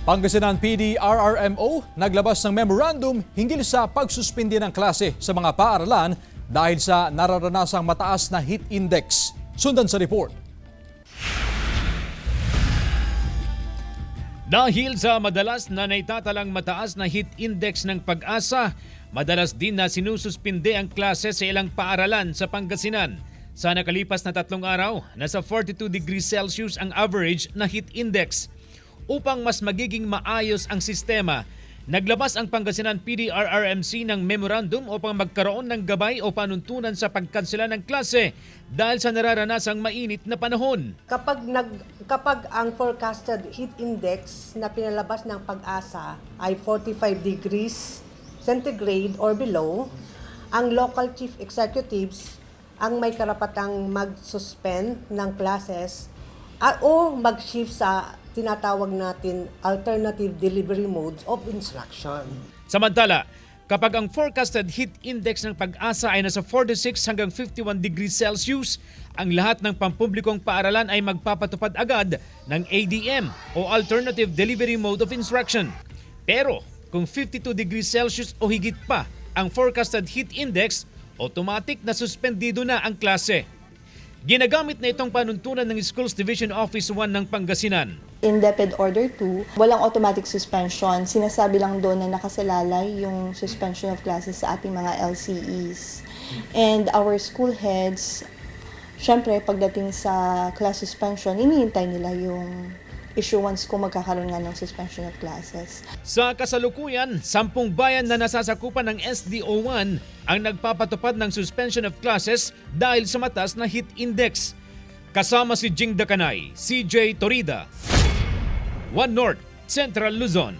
Pangasinan PD RRMO naglabas ng memorandum hinggil sa pagsuspindi ng klase sa mga paaralan dahil sa nararanasang mataas na heat index. Sundan sa report. Dahil sa madalas na naitatalang mataas na heat index ng Pag-asa, madalas din na sinususpinde ang klase sa ilang paaralan sa Pangasinan. Sa nakalipas na 3 araw, nasa 42 degrees Celsius ang average na heat index. Upang mas magiging maayos ang sistema, naglabas ang Pangasinan PD-RRMC ng memorandum upang magkaroon ng gabay o panuntunan sa pagkansela ng klase dahil sa nararanasang mainit na panahon. Kapag ang forecasted heat index na pinalabas ng Pag-asa ay 45 degrees centigrade or below, ang local chief executives ang may karapatang mag-suspend ng classes o mag-shift sa tinatawag natin alternative delivery modes of instruction. Samantala, kapag ang forecasted heat index ng Pag-asa ay nasa 46 hanggang 51 degrees Celsius, ang lahat ng pampublikong paaralan ay magpapatupad agad ng ADM o Alternative Delivery Mode of Instruction. Pero kung 52 degrees Celsius o higit pa ang forecasted heat index, automatic na suspendido na ang klase. Ginagamit na itong panuntunan ng Schools Division Office 1 ng Pangasinan. In DepEd Order 2, walang automatic suspension. Sinasabi lang doon na nakasalalay yung suspension of classes sa ating mga LCEs. And our school heads, syempre pagdating sa class suspension, inihintay nila yung issuance kung magkakaroon nga ng suspension of classes. Sa kasalukuyan, 10 bayan na nasasakupan ng SDO1 ang nagpapatupad ng suspension of classes dahil sa mataas na heat index. Kasama si Jing Dacanay, CJ Torida, One North, Central Luzon.